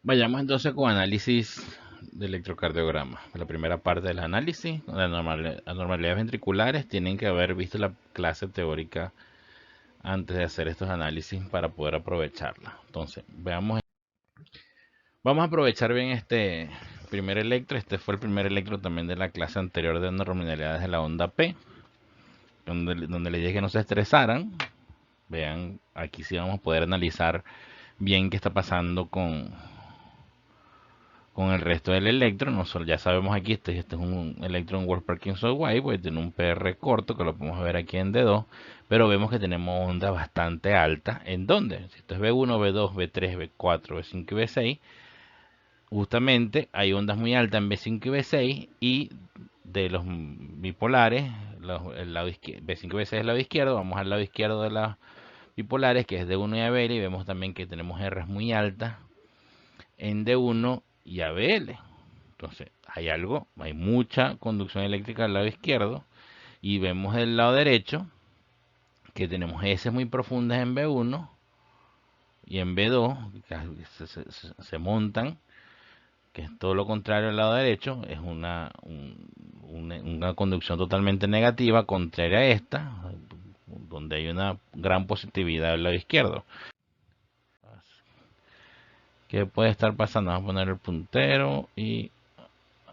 Vayamos entonces con análisis de electrocardiograma. La primera parte del análisis, las anormalidades ventriculares, tienen que haber visto la clase teórica antes de hacer estos análisis para poder aprovecharla. Entonces, vamos a aprovechar bien este primer electro. Este fue el primer electro también de la clase anterior de anormalidades de la onda P, donde les dije que no se estresaran. Vean, aquí sí vamos a poder analizar bien qué está pasando con el resto del electro. No solo, ya sabemos aquí, este es un electron Wolf Parkinson White, pues tiene un PR corto, que lo podemos ver aquí en D2, pero vemos que tenemos ondas bastante altas. ¿En dónde? Si esto es B1, B2, B3, B4, B5 y B6, justamente hay ondas muy altas en B5 y B6, y de los bipolares, el lado B5 y B6 es el lado izquierdo, vamos al lado izquierdo de las bipolares, que es D1 y ABL, y vemos también que tenemos R's muy altas en D1 y ABL. Entonces, hay mucha conducción eléctrica al lado izquierdo, y vemos del lado derecho que tenemos S muy profundas en B1 y en B2, que se montan, que es todo lo contrario al lado derecho. Es una conducción totalmente negativa, contraria a esta, donde hay una gran positividad al lado izquierdo. ¿Qué puede estar pasando? Vamos a poner el puntero y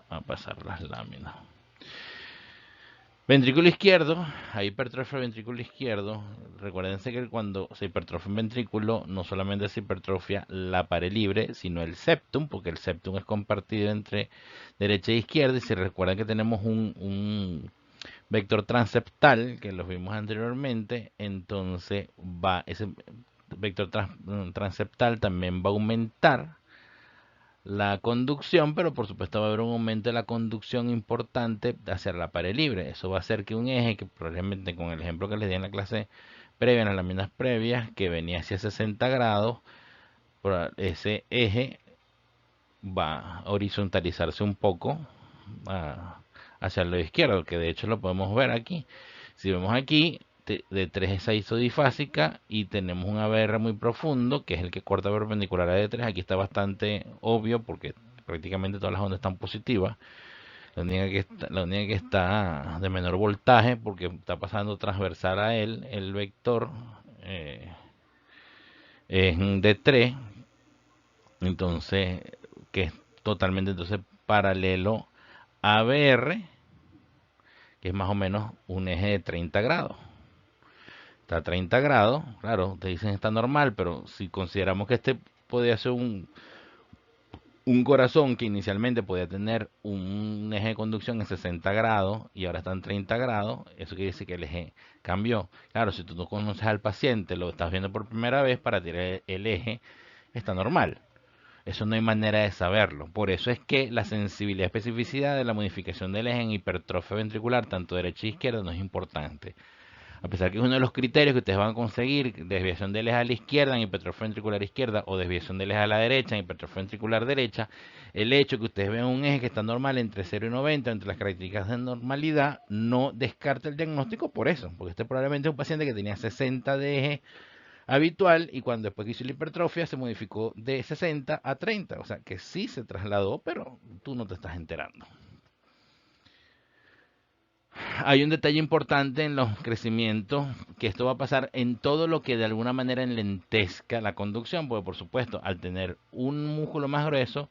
a pasar las láminas. Ventrículo izquierdo, hay hipertrofia del ventrículo izquierdo. Recuérdense que cuando se hipertrofia un ventrículo, no solamente se hipertrofia la pared libre, sino el septum, porque el septum es compartido entre derecha e izquierda. Y si recuerdan que tenemos un vector transeptal, que los vimos anteriormente, entonces ese vector transeptal también va a aumentar la conducción, pero por supuesto va a haber un aumento de la conducción importante hacia la pared libre. Eso va a hacer que un eje, que probablemente con el ejemplo que les di en la clase previa, en las láminas previas, que venía hacia 60 grados, ese eje va a horizontalizarse un poco hacia el lado izquierdo, que de hecho lo podemos ver aquí. Si vemos aquí, de 3 esa isodifásica, y tenemos un ABR muy profundo, que es el que corta perpendicular a D3. Aquí está bastante obvio porque prácticamente todas las ondas están positivas. La única que está de menor voltaje, porque está pasando transversal a él, el vector es D3, entonces, que es totalmente entonces paralelo a ABR, que es más o menos un eje de 30 grados. Está a 30 grados, claro, te dicen está normal, pero si consideramos que este podía ser un corazón que inicialmente podía tener un eje de conducción en 60 grados y ahora está en 30 grados, eso quiere decir que el eje cambió. Claro, si tú no conoces al paciente, lo estás viendo por primera vez, para tirar el eje está normal. Eso no hay manera de saberlo. Por eso es que la sensibilidad y especificidad de la modificación del eje en hipertrofia ventricular, tanto derecha e izquierda, no es importante. A pesar que es uno de los criterios que ustedes van a conseguir: desviación del eje a la izquierda en hipertrofia ventricular izquierda, o desviación del eje a la derecha en hipertrofia ventricular derecha. El hecho que ustedes vean un eje que está normal entre 0 y 90, entre las características de normalidad, no descarta el diagnóstico por eso, porque este probablemente es un paciente que tenía 60 de eje habitual, y cuando después que hizo la hipertrofia se modificó de 60 a 30, o sea que sí se trasladó, pero tú no te estás enterando. Hay un detalle importante en los crecimientos, que esto va a pasar en todo lo que de alguna manera enlentezca la conducción, porque por supuesto, al tener un músculo más grueso,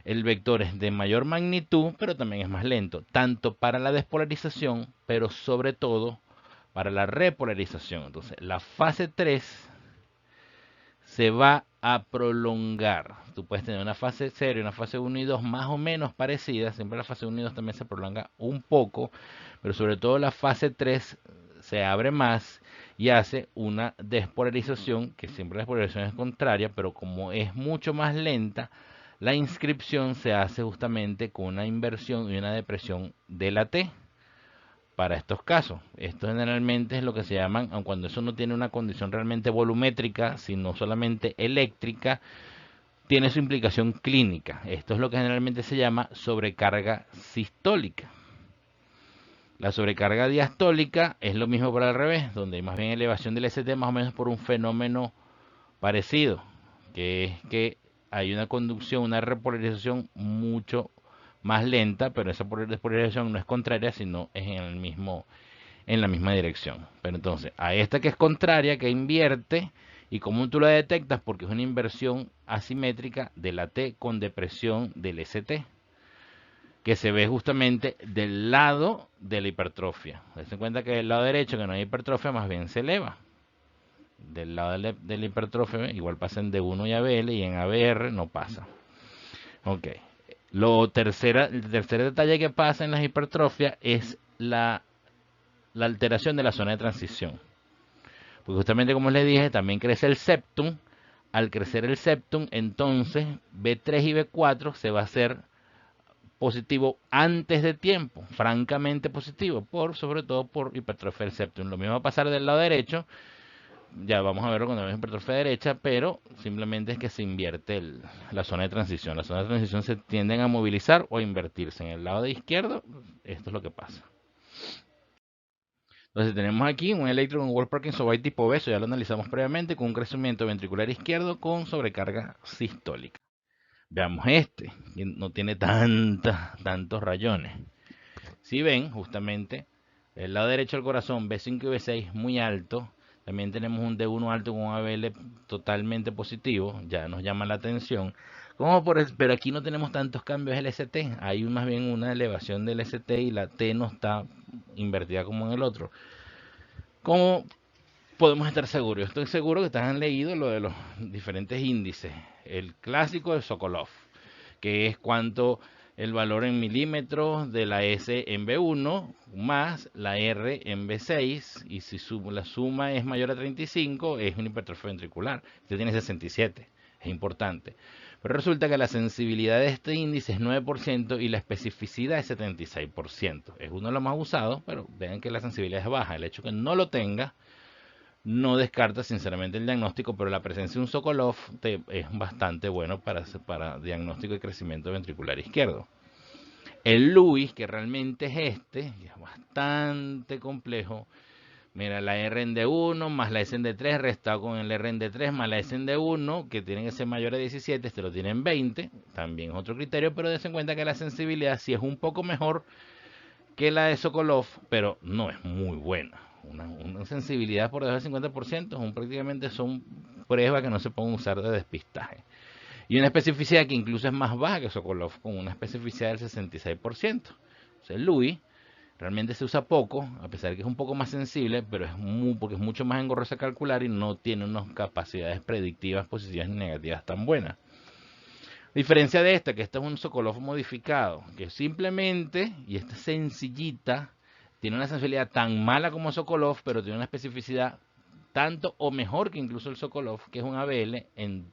el vector es de mayor magnitud, pero también es más lento, tanto para la despolarización, pero sobre todo para la repolarización. Entonces, la fase 3 se va a prolongar. Tú puedes tener una fase 0 y una fase 1 y 2 más o menos parecidas. Siempre la fase 1 y 2 también se prolonga un poco, pero sobre todo la fase 3 se abre más y hace una despolarización, que siempre la despolarización es contraria, pero como es mucho más lenta, la inscripción se hace justamente con una inversión y una depresión de la T para estos casos. Esto generalmente es lo que se llaman, aun cuando eso no tiene una condición realmente volumétrica, sino solamente eléctrica, tiene su implicación clínica. Esto es lo que generalmente se llama sobrecarga sistólica. La sobrecarga diastólica es lo mismo por al revés, donde hay más bien elevación del ST, más o menos por un fenómeno parecido, que es que hay una conducción, una repolarización mucho más lenta, pero esa repolarización no es contraria, sino es en la misma dirección. Pero entonces, a esta que es contraria, que invierte, ¿y cómo tú la detectas? Porque es una inversión asimétrica de la T con depresión del ST, que se ve justamente del lado de la hipertrofia. Se cuenta que del lado derecho, que no hay hipertrofia, más bien se eleva. Del lado de la hipertrofia, igual pasa en D1 y ABL, y en ABR no pasa. Ok. El tercer detalle que pasa en las hipertrofias es la alteración de la zona de transición. Porque justamente como les dije, también crece el septum. Al crecer el septum, entonces B3 y B4 se va a hacer positivo antes de tiempo, francamente positivo, sobre todo por hipertrofia del septum. Lo mismo va a pasar del lado derecho, ya vamos a verlo cuando vemos hipertrofia derecha, pero simplemente es que se invierte la zona de transición. Las zonas de transición se tienden a movilizar o a invertirse. En el lado de izquierdo, esto es lo que pasa. Entonces tenemos aquí un electro con Wolf Parkinson White tipo B, eso ya lo analizamos previamente, con un crecimiento ventricular izquierdo con sobrecarga sistólica. Veamos este, que no tiene tantos rayones. Si ven, justamente, el lado derecho del corazón, B5 y B6 muy alto. También tenemos un D1 alto con un ABL totalmente positivo, ya nos llama la atención. Pero aquí no tenemos tantos cambios del ST, hay más bien una elevación del ST y la T no está invertida como en el otro. ¿Cómo podemos estar seguros? Estoy seguro que ustedes han leído lo de los diferentes índices. El clásico de Sokolov, que es cuánto el valor en milímetros de la S en B1 más la R en B6, y si la suma es mayor a 35 es una hipertrofia ventricular. Este tiene 67, es importante. Pero resulta que la sensibilidad de este índice es 9% y la especificidad es 76%. Es uno de los más usados, pero vean que la sensibilidad es baja. El hecho que no lo tenga no descarta sinceramente el diagnóstico, pero la presencia de un Sokolov es bastante bueno para diagnóstico de crecimiento ventricular izquierdo. El Lewis, que realmente es es bastante complejo. Mira, la R en D1 más la S en D3 restado con el R en D3 más la S en D1, que tienen que ser mayor a 17, este lo tienen 20, también es otro criterio, pero des en cuenta que la sensibilidad sí es un poco mejor que la de Sokolov, pero no es muy buena. Una sensibilidad por debajo del 50% prácticamente son pruebas que no se pueden usar de despistaje. Y una especificidad que incluso es más baja que Sokolov, con una especificidad del 66%. O sea, el Louis realmente se usa poco, a pesar de que es un poco más sensible, pero porque es mucho más engorroso a calcular y no tiene unas capacidades predictivas positivas ni negativas tan buenas. Diferencia de esta, que esta es un Sokolov modificado, que simplemente, y esta sencillita, tiene una sensibilidad tan mala como Sokolov, pero tiene una especificidad tanto o mejor que incluso el Sokolov, que es un ABL en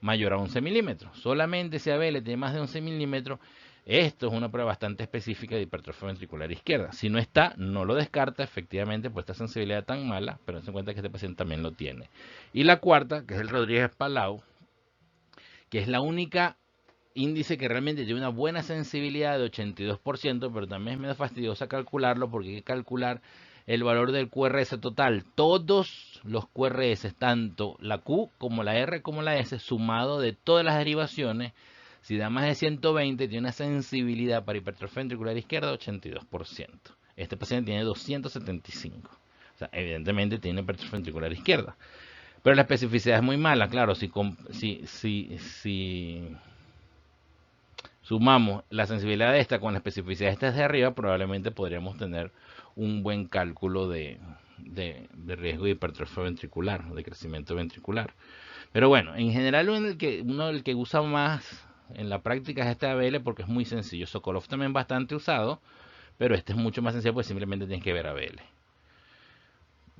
mayor a 11 milímetros. Solamente si ABL tiene más de 11 milímetros, esto es una prueba bastante específica de hipertrofia ventricular izquierda. Si no está, no lo descarta, efectivamente, pues esta sensibilidad tan mala, pero se cuenta que este paciente también lo tiene. Y la cuarta, que es el Rodríguez Palau, que es la única índice que realmente tiene una buena sensibilidad de 82%, pero también es medio fastidioso calcularlo porque hay que calcular el valor del QRS total. Todos los QRS, tanto la Q como la R como la S, sumado de todas las derivaciones, si da más de 120, tiene una sensibilidad para hipertrofia ventricular izquierda de 82%. Este paciente tiene 275. O sea, evidentemente tiene hipertrofia ventricular izquierda. Pero la especificidad es muy mala, claro, si sumamos la sensibilidad de esta con la especificidad de esta de arriba, probablemente podríamos tener un buen cálculo de riesgo de hipertrofia ventricular, de crecimiento ventricular. Pero bueno, en general uno el que usa más en la práctica es este ABL porque es muy sencillo. Sokolov también bastante usado, pero este es mucho más sencillo porque simplemente tienes que ver ABL.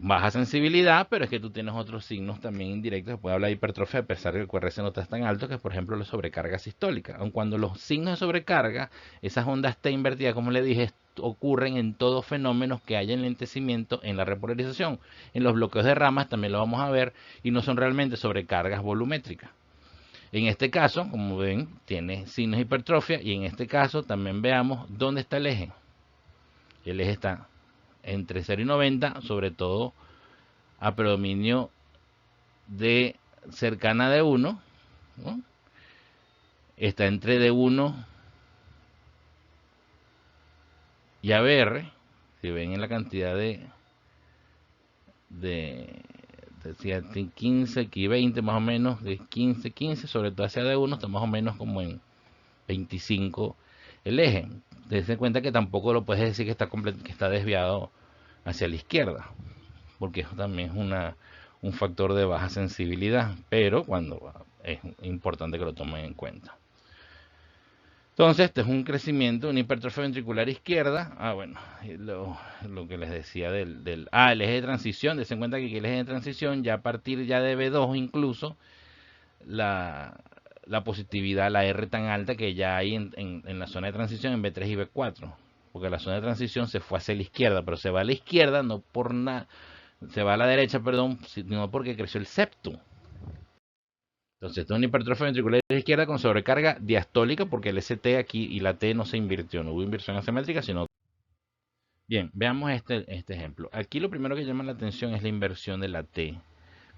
Baja sensibilidad, pero es que tú tienes otros signos también indirectos. Se puede hablar de hipertrofia a pesar de que el QRS no está tan alto, que es por ejemplo la sobrecarga sistólica. Aun cuando los signos de sobrecarga, esas ondas T invertidas, como le dije, ocurren en todos fenómenos que haya enlentecimiento en la repolarización. En los bloqueos de ramas también lo vamos a ver y no son realmente sobrecargas volumétricas. En este caso, como ven, tiene signos de hipertrofia y en este caso también veamos dónde está el eje. El eje está entre 0 y 90, sobre todo a predominio de cercana de 1, ¿no? está entre D1 y ABR. Si ven en la cantidad decía 15, aquí 20 más o menos, de 15, sobre todo hacia D1 está más o menos como en 25 el eje. Dense cuenta que tampoco lo puedes decir que que está desviado hacia la izquierda, porque eso también es un factor de baja sensibilidad, pero cuando es importante que lo tomen en cuenta. Entonces, este es un crecimiento, una hipertrofia ventricular izquierda. Bueno, lo que les decía el eje de transición. Dense cuenta que el eje de transición, ya a partir ya de B2 incluso, la positividad, la R tan alta que ya hay en la zona de transición en B3 y B4. Porque la zona de transición se fue hacia la izquierda, pero se va a la izquierda no por nada, se va a la derecha, perdón, sino porque creció el septum. Entonces, esto es una hipertrofia ventricular izquierda con sobrecarga diastólica, porque el ST aquí y la T no se invirtió, no hubo inversión asimétrica, sino... Bien, veamos este ejemplo. Aquí lo primero que llama la atención es la inversión de la T,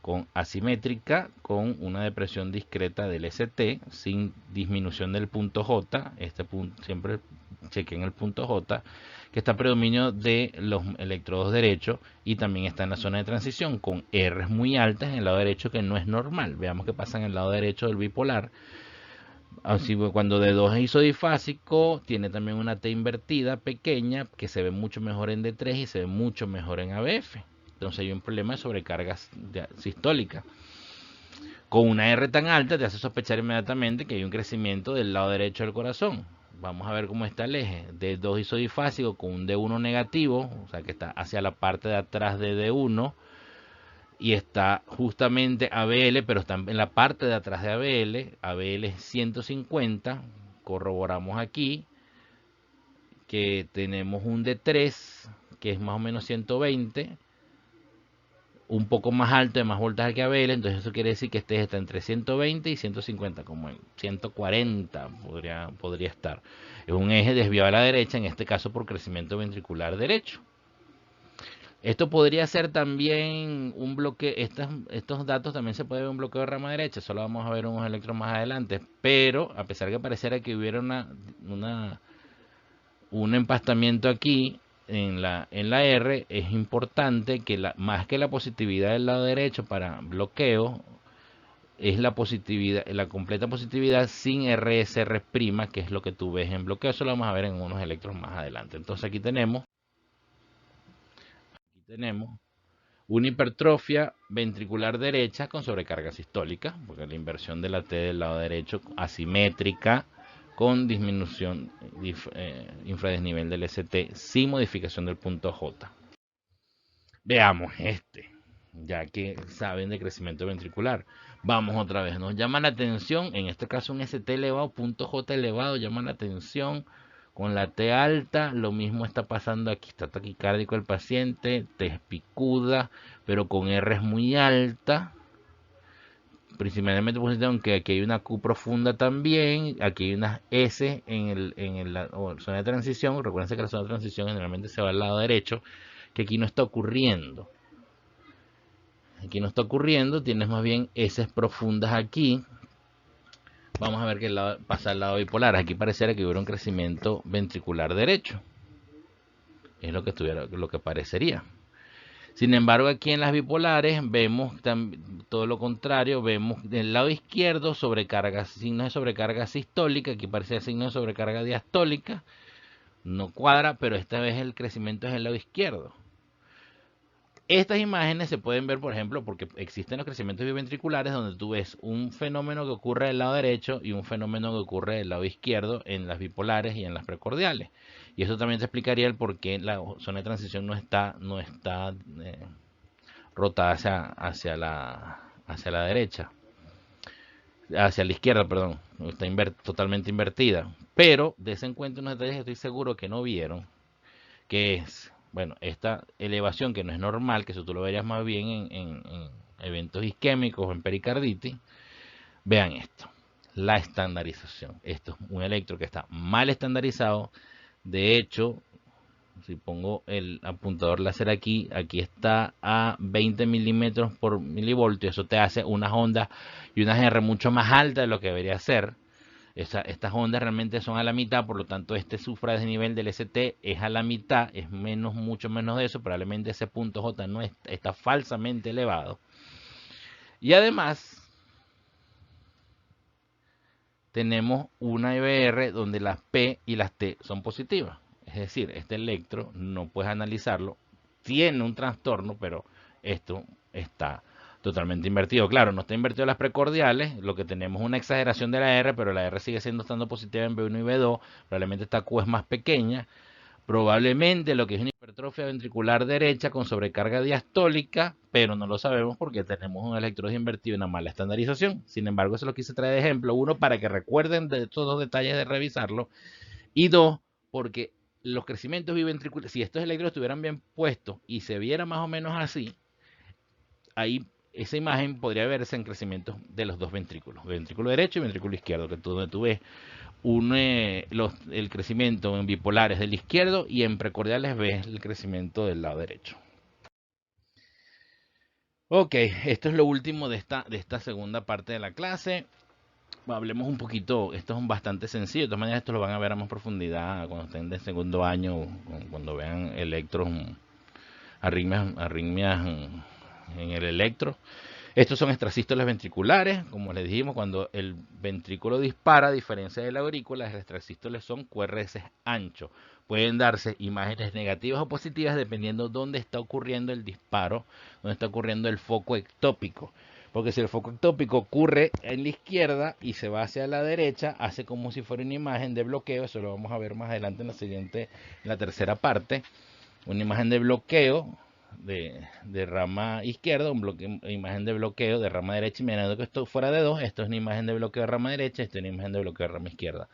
con asimétrica, con una depresión discreta del ST, sin disminución del punto J. Este punto, siempre chequen el punto J, que está a predominio de los electrodos derechos y también está en la zona de transición, con R muy altas en el lado derecho, que no es normal. Veamos qué pasa en el lado derecho del bipolar. Así, cuando D2 es isodifásico, tiene también una T invertida pequeña, que se ve mucho mejor en D3 y se ve mucho mejor en ABF. Entonces hay un problema de sobrecarga sistólica. Con una R tan alta te hace sospechar inmediatamente que hay un crecimiento del lado derecho del corazón. Vamos a ver cómo está el eje. D2 isodifásico con un D1 negativo, o sea que está hacia la parte de atrás de D1. Y está justamente ABL, pero está en la parte de atrás de ABL. ABL es 150. Corroboramos aquí que tenemos un D3 que es más o menos 120, un poco más alto, de más voltaje que ABL. Entonces eso quiere decir que este está entre 120 y 150, como en 140 podría estar. Es un eje desviado a la derecha, en este caso por crecimiento ventricular derecho. Esto podría ser también un bloqueo. Estos datos también se puede ver un bloqueo de rama derecha. Solo vamos a ver unos electros más adelante. Pero a pesar que pareciera que hubiera un empastamiento aquí en la R, es importante que más que la positividad del lado derecho para bloqueo, es la positividad, la completa positividad sin RSR', que es lo que tú ves en bloqueo. Eso lo vamos a ver en unos electros más adelante. Entonces aquí tenemos una hipertrofia ventricular derecha con sobrecarga sistólica, porque la inversión de la T del lado derecho asimétrica, con disminución infradesnivel del ST sin modificación del punto J. Veamos ya que saben de crecimiento ventricular. Vamos otra vez, nos llama la atención, en este caso un ST elevado, punto J elevado, llama la atención. Con la T alta, lo mismo está pasando aquí. Está taquicárdico el paciente, T picuda, pero con R es muy alta. Principalmente, aunque aquí hay una Q profunda también. Aquí hay unas S en la zona de transición. Recuerden que la zona de transición generalmente se va al lado derecho, que aquí no está ocurriendo. Aquí no está ocurriendo, tienes más bien S profundas aquí. Vamos a ver qué pasa al lado bipolar. Aquí pareciera que hubiera un crecimiento ventricular derecho. Es lo que parecería. Sin embargo, aquí en las bipolares vemos todo lo contrario. Vemos del lado izquierdo signos de sobrecarga sistólica. Aquí parece signos de sobrecarga diastólica. No cuadra, pero esta vez el crecimiento es el lado izquierdo. Estas imágenes se pueden ver, por ejemplo, porque existen los crecimientos biventriculares donde tú ves un fenómeno que ocurre del lado derecho y un fenómeno que ocurre del lado izquierdo en las bipolares y en las precordiales. Y eso también te explicaría el por qué la zona de transición no está rotada hacia la derecha, hacia la izquierda, perdón, está totalmente invertida. Pero des en cuenta unos detalles que estoy seguro que no vieron, que es, bueno, esta elevación que no es normal, que eso tú lo verías más bien en eventos isquémicos o en pericarditis. Vean esto, la estandarización. Esto es un electro que está mal estandarizado. De hecho, si pongo el apuntador láser aquí está a 20 milímetros por milivoltio. Eso te hace unas ondas y unas R mucho más altas de lo que debería ser. Estas ondas realmente son a la mitad, por lo tanto este sufradesnivel del ST es a la mitad, es menos, mucho menos de eso, probablemente ese punto J no está falsamente elevado. Y además tenemos una IBR donde las P y las T son positivas. Es decir, este electro no puedes analizarlo, tiene un trastorno, pero esto está totalmente invertido. Claro, no está invertido las precordiales, lo que tenemos es una exageración de la R, pero la R sigue estando positiva en B1 y B2, probablemente esta Q es más pequeña, probablemente lo que es una hipertrofia ventricular derecha con sobrecarga diastólica, pero no lo sabemos porque tenemos un electrodo invertido y una mala estandarización. Sin embargo, eso lo quise traer de ejemplo, uno, para que recuerden de estos dos detalles de revisarlo, y dos, porque los crecimientos biventriculares, si estos electrodos estuvieran bien puestos y se viera más o menos así, ahí esa imagen podría verse en crecimientos de los dos ventrículos, ventrículo derecho y ventrículo izquierdo, que donde tú ves el crecimiento en bipolares del izquierdo y en precordiales ves el crecimiento del lado derecho. Ok, esto es lo último de esta segunda parte de la clase. Hablemos un poquito, esto es bastante sencillo, de todas maneras esto lo van a ver a más profundidad cuando estén de segundo año, cuando vean electros, arritmias en el electro. Estos son extrasístoles ventriculares, como les dijimos, cuando el ventrículo dispara, a diferencia de la aurícula, las extrasístoles son QRS anchos. Pueden darse imágenes negativas o positivas dependiendo dónde está ocurriendo el disparo, dónde está ocurriendo el foco ectópico. Porque si el foco ectópico ocurre en la izquierda y se va hacia la derecha, hace como si fuera una imagen de bloqueo. Eso lo vamos a ver más adelante en la tercera parte. Una imagen de bloqueo de rama izquierda, imagen de bloqueo de rama derecha, y mirando que esto fuera de 2, esto es una imagen de bloqueo de rama derecha, esto es una imagen de bloqueo de rama izquierda.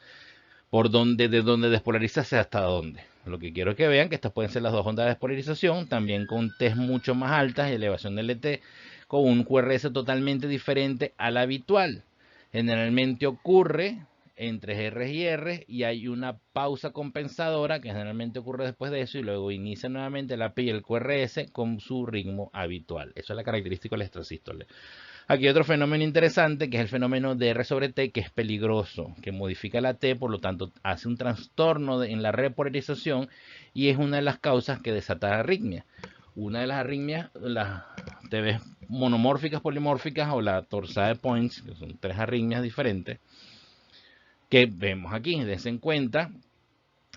De donde despolarizarse hasta dónde. Lo que quiero que vean que estas pueden ser las dos ondas de despolarización, también con T mucho más altas y elevación del ET, con un QRS totalmente diferente al habitual. Generalmente ocurre entre R y R y hay una pausa compensadora que generalmente ocurre después de eso y luego inicia nuevamente la P y el QRS con su ritmo habitual. Eso es la característica del extrasístole. Aquí hay otro fenómeno interesante que es el fenómeno de R sobre T, que es peligroso, que modifica la T, por lo tanto hace un trastorno en la repolarización y es una de las causas que desata arritmia. Una de las arritmias, las TVs monomórficas, polimórficas o la torsade points, que son tres arritmias diferentes, que vemos aquí. Dense en cuenta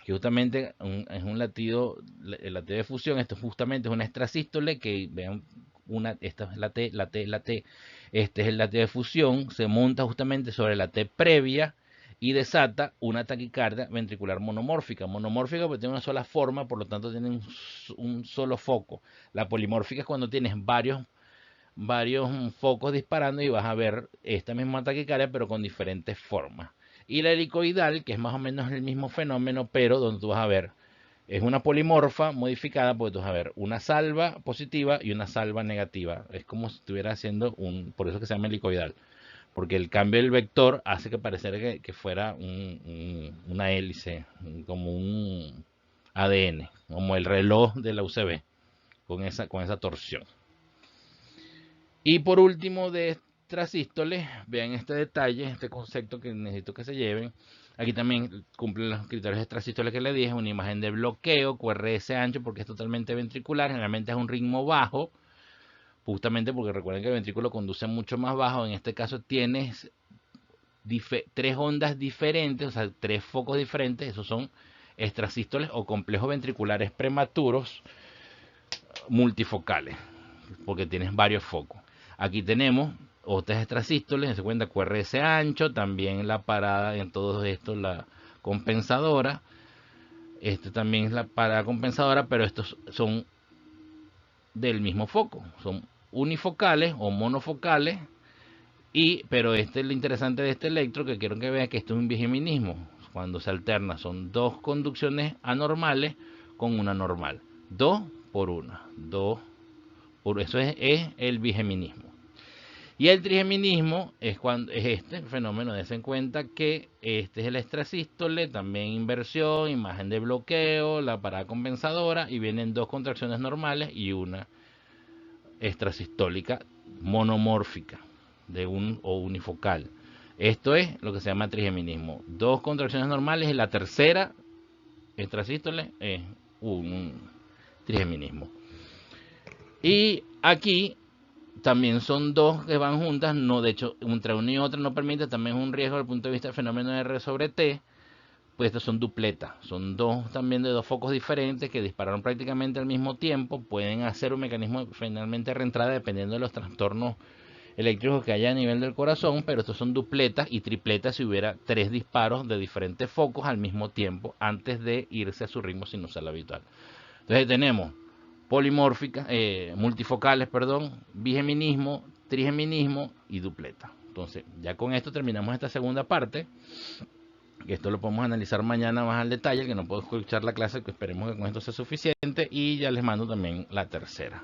que justamente es un latido, el latido de fusión, esto justamente es una extrasístole, que vean, esta es la T, la T, la T, este es el latido de fusión, se monta justamente sobre la T previa y desata una taquicardia ventricular monomórfica. Monomórfica porque tiene una sola forma, por lo tanto tiene un solo foco. La polimórfica es cuando tienes varios focos disparando y vas a ver esta misma taquicardia pero con diferentes formas. Y la helicoidal, que es más o menos el mismo fenómeno, pero donde tú vas a ver, es una polimorfa modificada porque tú vas a ver una salva positiva y una salva negativa. Es como si estuviera haciendo por eso que se llama helicoidal, porque el cambio del vector hace que pareciera que fuera una hélice, como un ADN, como el reloj de la UCB, con esa torsión. Y por último, de extrasístoles, vean este detalle, este concepto que necesito que se lleven. Aquí también cumplen los criterios de extrasístoles que le dije, una imagen de bloqueo, QRS ancho porque es totalmente ventricular, generalmente es un ritmo bajo, justamente porque recuerden que el ventrículo conduce mucho más bajo. En este caso tienes tres ondas diferentes, o sea, tres focos diferentes, esos son extrasístoles o complejos ventriculares prematuros multifocales, porque tienes varios focos. Aquí tenemos otras extrasístoles, se cuenta QRS ancho, también la parada en todos estos, la compensadora. Este también es la parada compensadora, pero estos son del mismo foco, son unifocales o monofocales. Pero este es lo interesante de este electro, que quiero que vean que esto es un bigeminismo. Cuando se alterna son dos conducciones anormales con una normal. 2 por 1. 2 por eso es el bigeminismo. Y el trigeminismo es este fenómeno. Dense en cuenta que este es el extrasístole, también inversión, imagen de bloqueo, la parada compensadora, y vienen dos contracciones normales y una extrasistólica monomórfica o unifocal. Esto es lo que se llama trigeminismo. Dos contracciones normales y la tercera extrasístole es un trigeminismo. Y aquí también son dos que van juntas, no, de hecho, entre una y otra no permite, también es un riesgo desde el punto de vista del fenómeno de R sobre T, pues estas son dupletas, son dos también de dos focos diferentes que dispararon prácticamente al mismo tiempo, pueden hacer un mecanismo finalmente de reentrada dependiendo de los trastornos eléctricos que haya a nivel del corazón, pero estos son dupletas y tripletas si hubiera tres disparos de diferentes focos al mismo tiempo antes de irse a su ritmo sinusal habitual. Entonces tenemos polimórficas, multifocales, perdón, bigeminismo, trigeminismo y dupleta. Entonces, ya con esto terminamos esta segunda parte, que esto lo podemos analizar mañana más al detalle, que no puedo escuchar la clase, que esperemos que con esto sea suficiente, y ya les mando también la tercera.